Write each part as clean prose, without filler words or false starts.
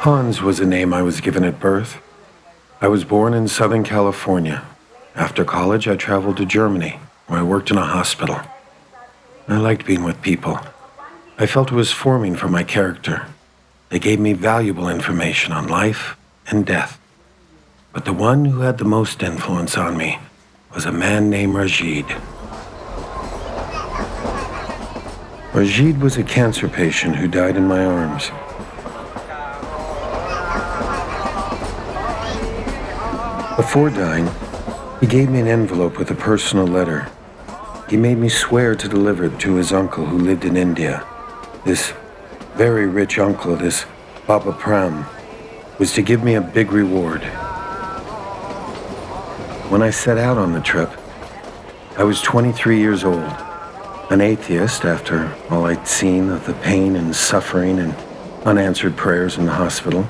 Hans was a name I was given at birth. I was born in Southern California. After college, I traveled to Germany, where I worked in a hospital. I liked being with people. I felt it was forming for my character. They gave me valuable information on life and death. But the one who had the most influence on me was a man named Rajid. Rajid was a cancer patient who died in my arms. Before dying, he gave me an envelope with a personal letter. He made me swear to deliver it to his uncle who lived in India. This very rich uncle, this Baba Prem, was to give me a big reward. When I set out on the trip, I was 23 years old, an atheist after all I'd seen of the pain and suffering and unanswered prayers in the hospital.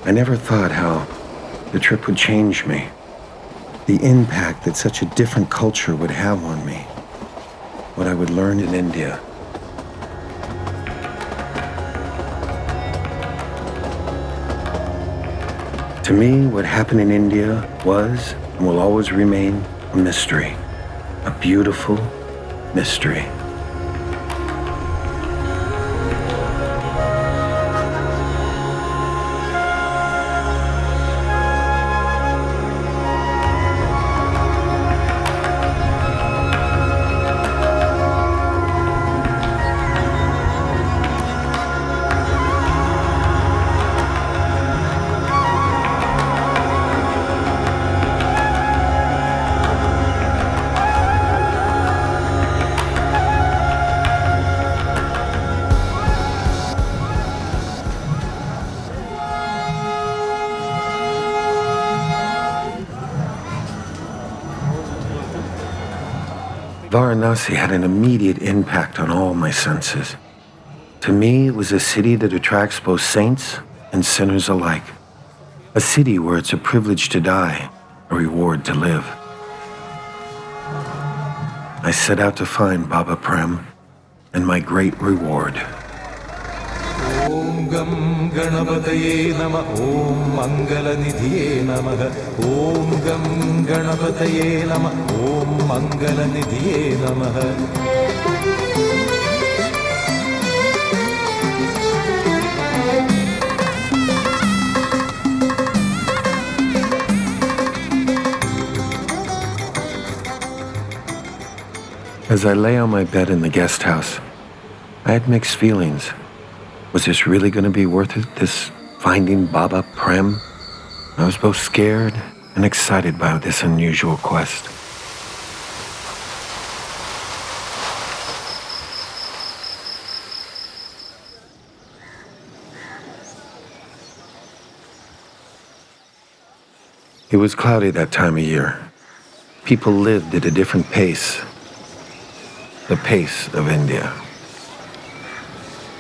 I never thought how the trip would change me, the impact that such a different culture would have on me, what I would learn in India. To me, what happened in India was and will always remain a mystery, a beautiful mystery. Varanasi had an immediate impact on all my senses. To me, it was a city that attracts both saints and sinners alike. A city where it's a privilege to die, a reward to live. I set out to find Baba Prem and my great reward. Om Gam Ganapataye Namah Om Mangalanidhiye Namah Om Gam Ganapataye Namah Om Mangalanidhiye Namah. As I lay on my bed in the guest house, I had mixed feelings. Was this really going to be worth it, this finding Baba Prem? I was both scared and excited by this unusual quest. It was cloudy that time of year. People lived at a different pace. The pace of India.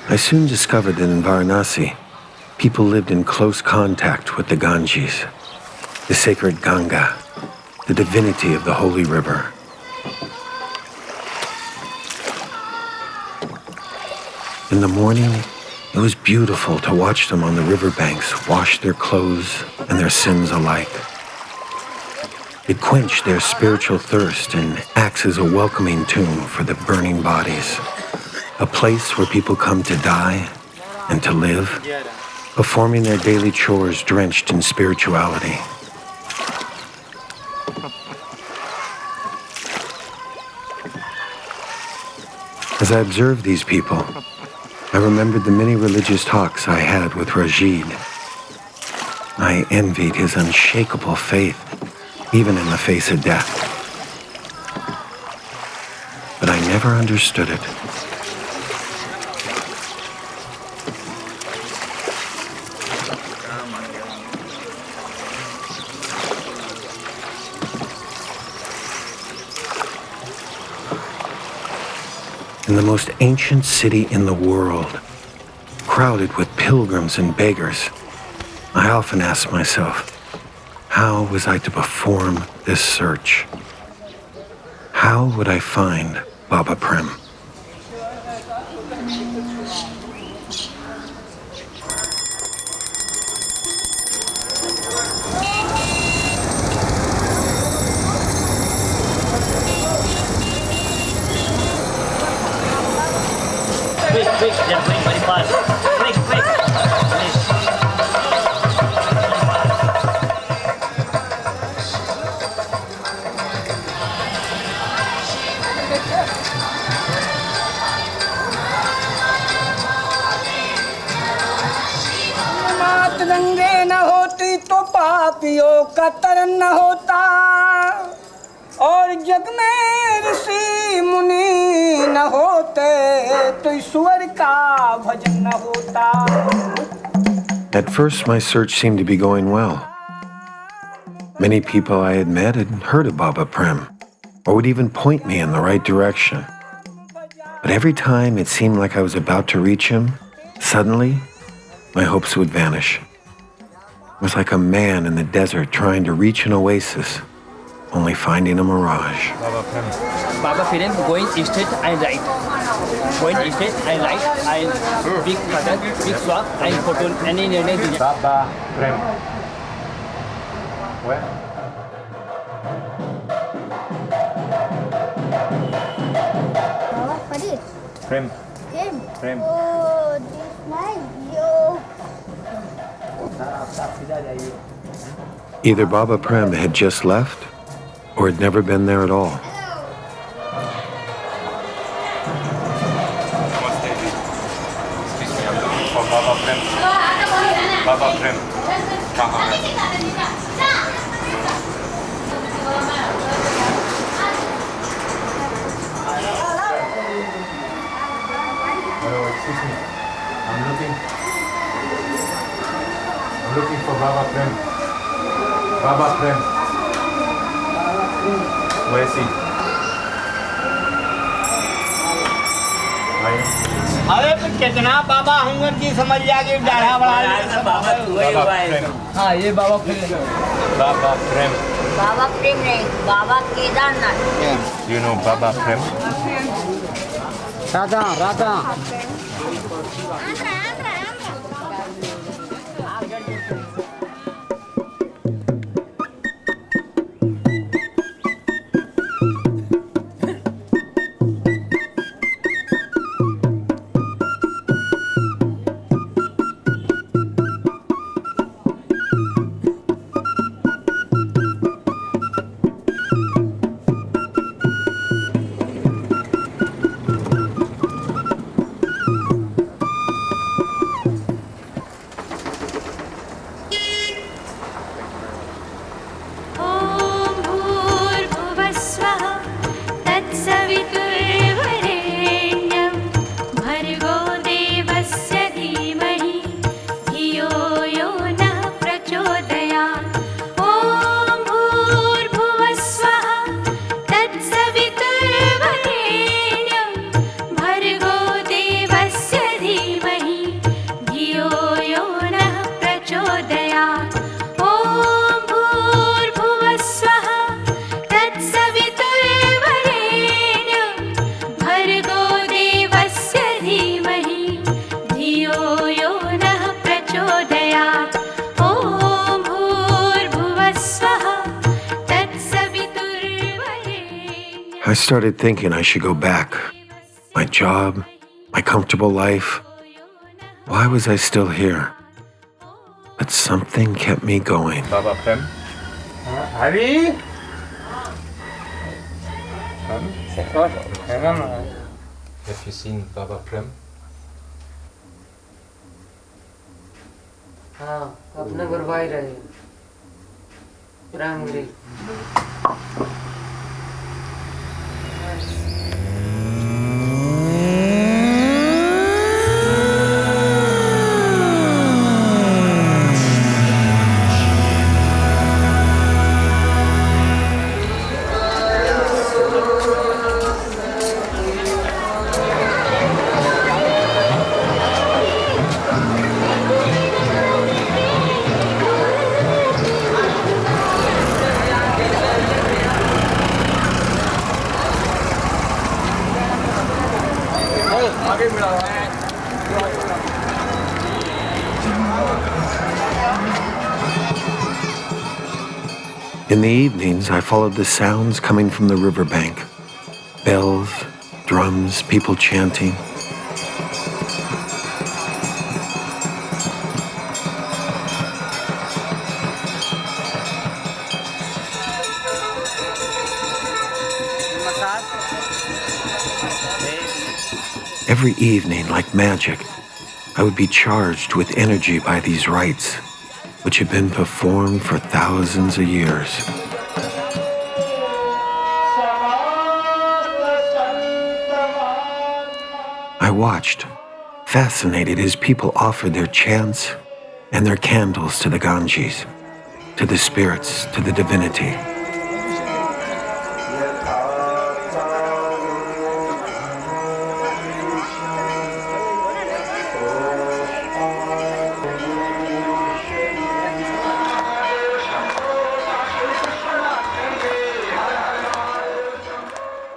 I soon discovered that in Varanasi, people lived in close contact with the Ganges, the sacred Ganga, the divinity of the holy river. In the morning, it was beautiful to watch them on the riverbanks wash their clothes and their sins alike. It quenched their spiritual thirst and acts as a welcoming tomb for the burning bodies. A place where people come to die and to live, performing their daily chores drenched in spirituality. As I observed these people, I remembered the many religious talks I had with Rajid. I envied his unshakable faith, even in the face of death. But I never understood it. In the most ancient city in the world, crowded with pilgrims and beggars, I often asked myself, how was I to perform this search? How would I find Baba Prem? Quick, they're going very fast. Quick. मात गंगे न होती तो पापियों का तरन न होता और जग में ऋषि मुनि न होते तो ईश्वर का भजन न होता. At first, my search seemed to be going well. Many people I had met had heard of Baba Prem, or would even point me in the right direction. But every time it seemed like I was about to reach him, suddenly, my hopes would vanish. It was like a man in the desert trying to reach an oasis, only finding a mirage. Baba Prem going straight and right. Going straight and right. And big pattern, big swap, and photo, any Baba Prem. Where? What is Prem. him? Prem. Oh, this nice. Yo. Either Baba Prem had just left, or had never been there at all. Excuse me, I'm looking for Baba Prem. Baba Prem. Hello, excuse me. I'm looking for Baba Prem. Baba Prem. Where is he? अरे तो कितना बाबा hunger जी समझ जाके डाढ़ा बड़ा बाबा वही हुआ है. हाँ ये बाबा फिर Baba Prem. Baba Prem नहीं, Baba Kedarnath. You know Baba Prem? Radha I started thinking I should go back. My job, my comfortable life. Why was I still here? But something kept me going. Baba Prem. Hari Have you seen Baba Prem? हाँ अपने घर भाई रहे प्रांगरी In the evenings, I followed the sounds coming from the riverbank. Bells, drums, people chanting. Every evening, like magic, I would be charged with energy by these rites, which had been performed for thousands of years. I watched, fascinated as people offered their chants and their candles to the Ganges, to the spirits, to the divinity.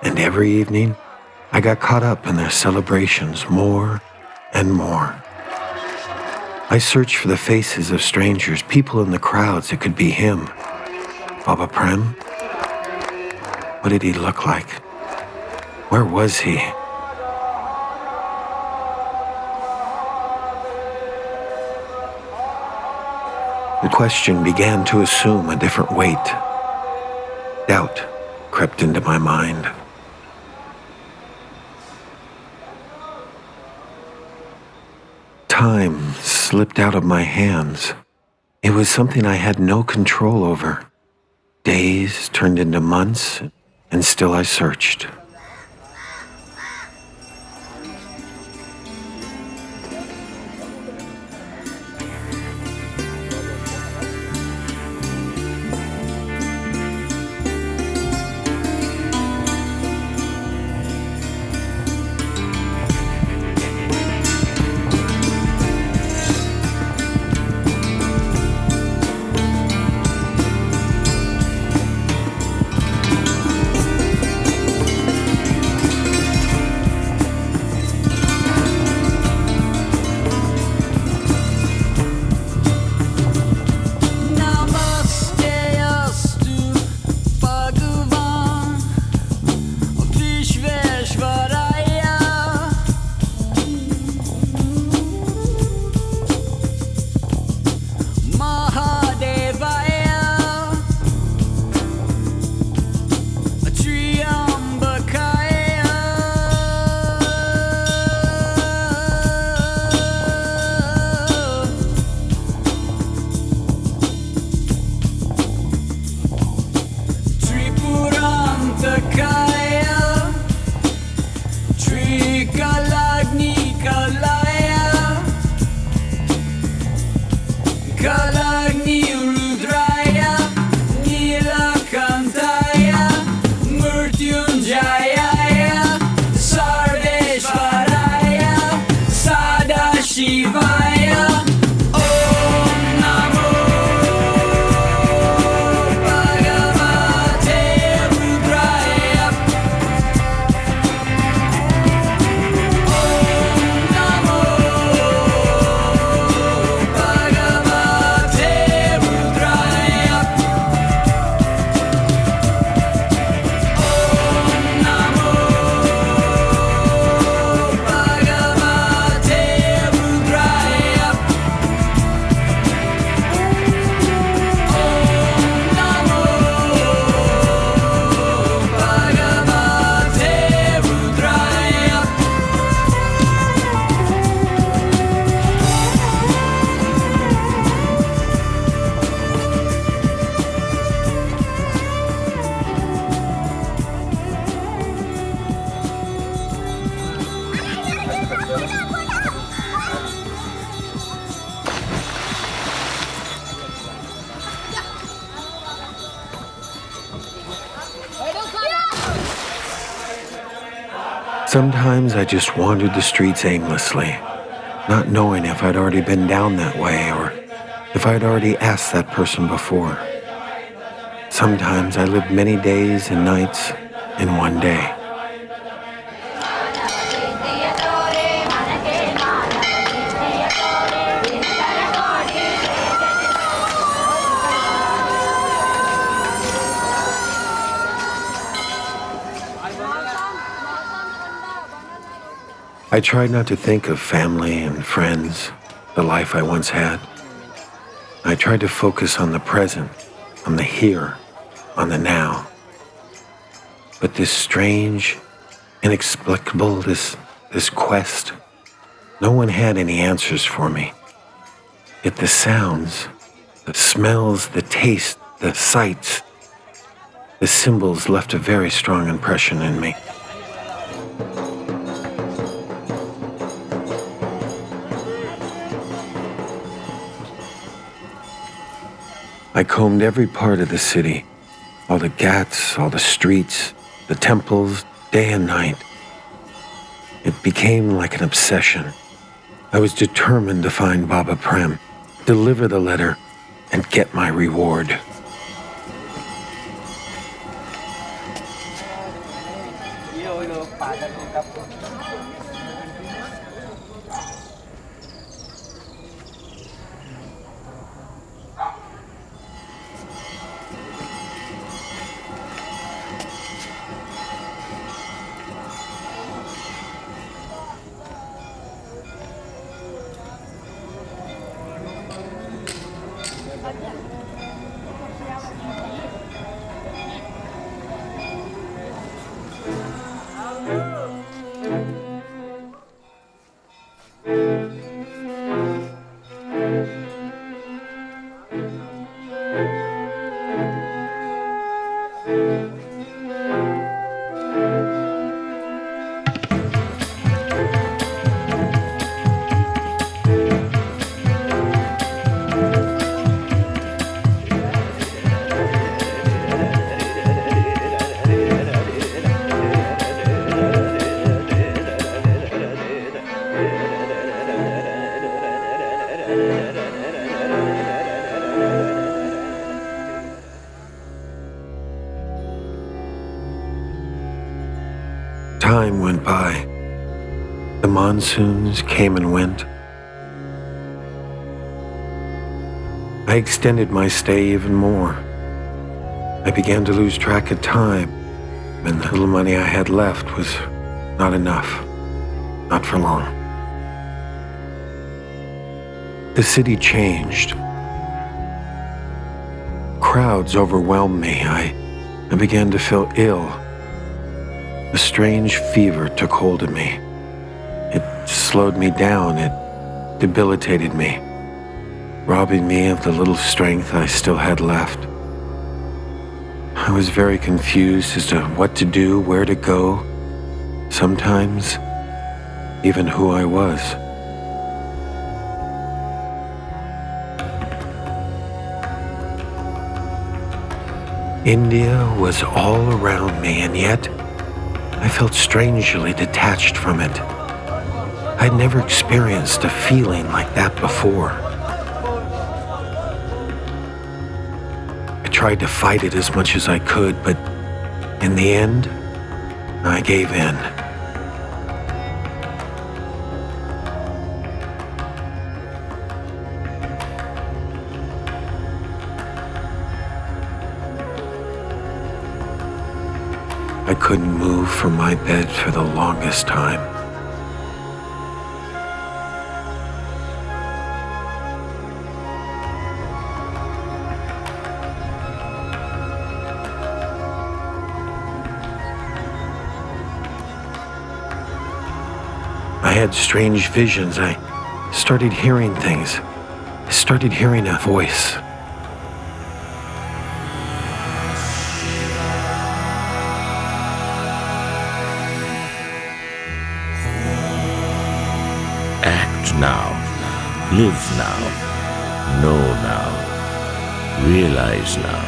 And every evening, I got caught up in their celebrations more and more. I searched for the faces of strangers, people in the crowds. It could be him. Baba Prem? What did he look like? Where was he? The question began to assume a different weight. Doubt crept into my mind. Time slipped out of my hands. It was something I had no control over. Days turned into months, and still I searched. Sometimes I just wandered the streets aimlessly, not knowing if I'd already been down that way or if I'd already asked that person before. Sometimes I lived many days and nights in one day. I tried not to think of family and friends, the life I once had. I tried to focus on the present, on the here, on the now. But this strange, inexplicable, this quest, no one had any answers for me. Yet the sounds, the smells, the taste, the sights, the symbols left a very strong impression in me. I combed every part of the city, all the ghats, all the streets, the temples, day and night. It became like an obsession. I was determined to find Baba Prem, deliver the letter, and get my reward. Time went by. The monsoons came and went. I extended my stay even more. I began to lose track of time, and the little money I had left was not enough. Not for long. The city changed. Crowds overwhelmed me. I began to feel ill. A strange fever took hold of me. It slowed me down. It debilitated me, robbing me of the little strength I still had left. I was very confused as to what to do, where to go, sometimes even who I was. India was all around me, and yet I felt strangely detached from it. I'd never experienced a feeling like that before. I tried to fight it as much as I could, but in the end, I gave in. I couldn't move from my bed for the longest time. I had strange visions. I started hearing things. I started hearing a voice. Act now, live now, know now, realize now,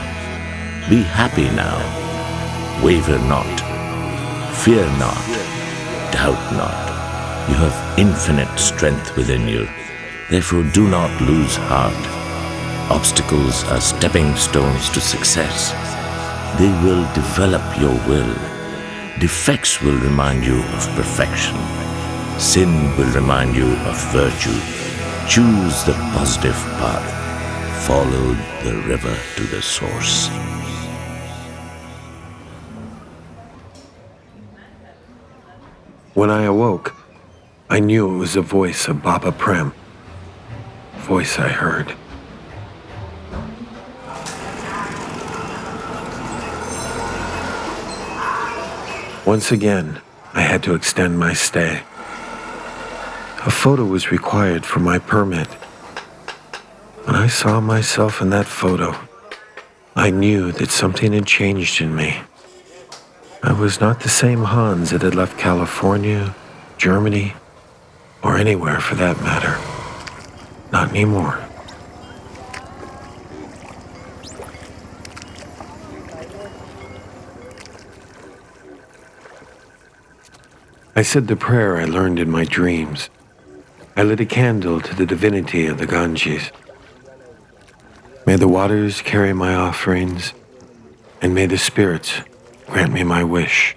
be happy now, waver not, fear not, doubt not. You have infinite strength within you. Therefore, do not lose heart. Obstacles are stepping stones to success. They will develop your will. Defects will remind you of perfection. Sin will remind you of virtue. Choose the positive path. Follow the river to the source. When I awoke, I knew it was the voice of Baba Prem. Voice I heard. Once again, I had to extend my stay. A photo was required for my permit. When I saw myself in that photo, I knew that something had changed in me. I was not the same Hans that had left California, Germany, or anywhere for that matter. Not anymore. I said the prayer I learned in my dreams. I lit a candle to the divinity of the Ganges. May the waters carry my offerings, and may the spirits grant me my wish.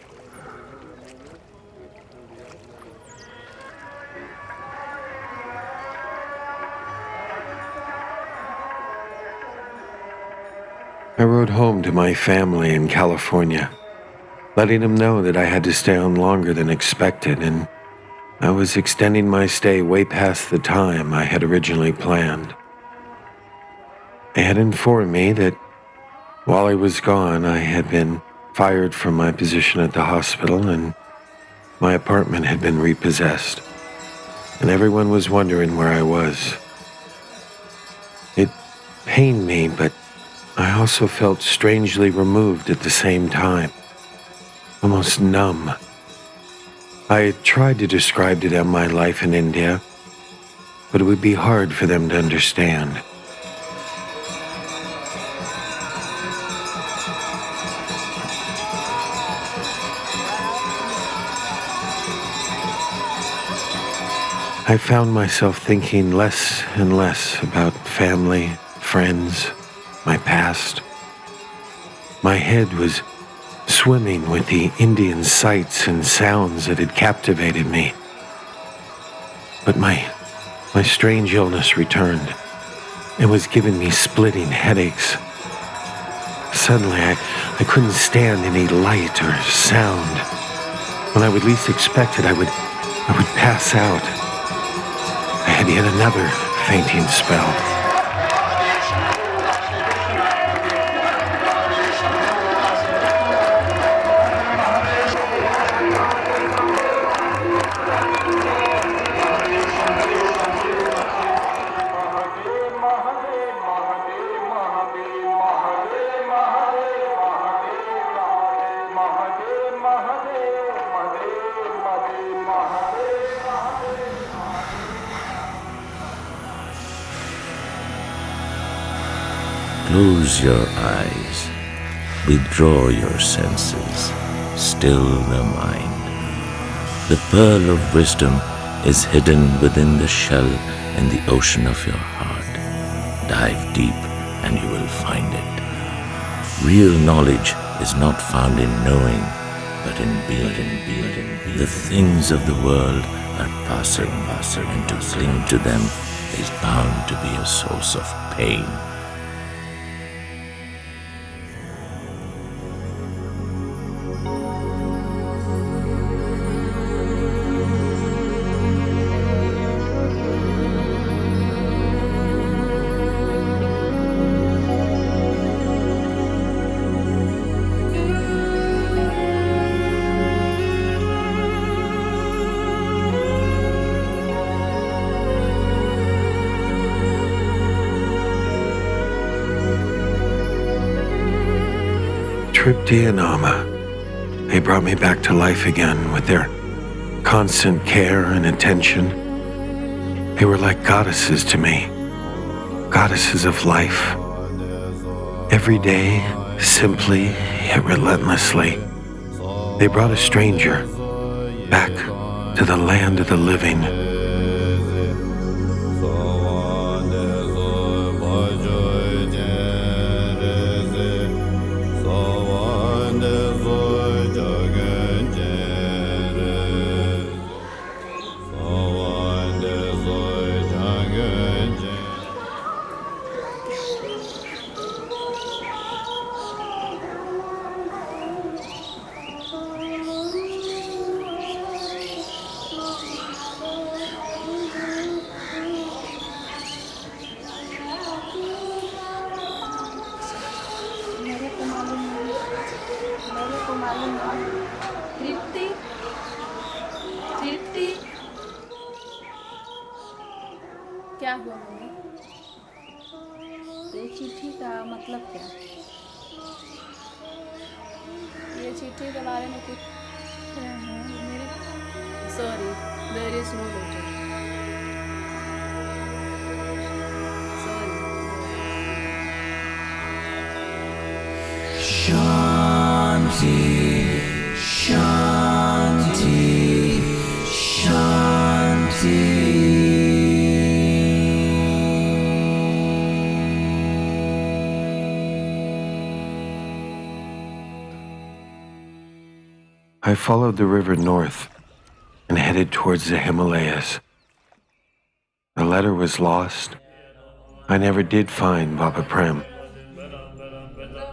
I rode home to my family in California, letting them know that I had to stay on longer than expected, and I was extending my stay way past the time I had originally planned. They had informed me that while I was gone, I had been fired from my position at the hospital and my apartment had been repossessed, and everyone was wondering where I was. It pained me, but I also felt strangely removed at the same time, almost numb. I had tried to describe to them my life in India, but it would be hard for them to understand. I found myself thinking less and less about family, friends, my past. My head was swimming with the Indian sights and sounds that had captivated me. But my strange illness returned and was giving me splitting headaches. Suddenly, I couldn't stand any light or sound. When I would least expect it, I would pass out. I had yet another fainting spell. Close your eyes, withdraw your senses, still the mind. The pearl of wisdom is hidden within the shell in the ocean of your heart. Dive deep and you will find it. Real knowledge is not found in knowing, but in being. The things of the world are passing, and to cling to them is bound to be a source of pain. Tripti and Amma. They brought me back to life again with their constant care and attention. They were like goddesses to me, goddesses of life. Every day, simply yet relentlessly, they brought a stranger back to the land of the living. क्या हुआ mummy? ये चिट्ठी का मतलब क्या? ये चिट्ठी के बारे में कुछ मेरे sorry there is no letter sorry Shanti, Shanti, Shanti. I followed the river north and headed towards the Himalayas. The letter was lost. I never did find Baba Prem,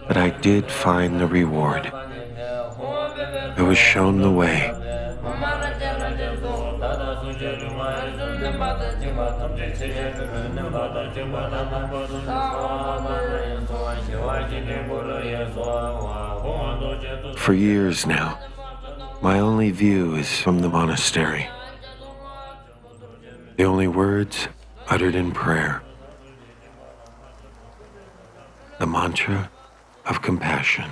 but I did find the reward. I was shown the way. For years now, my only view is from the monastery. The only words uttered in prayer. The mantra of compassion.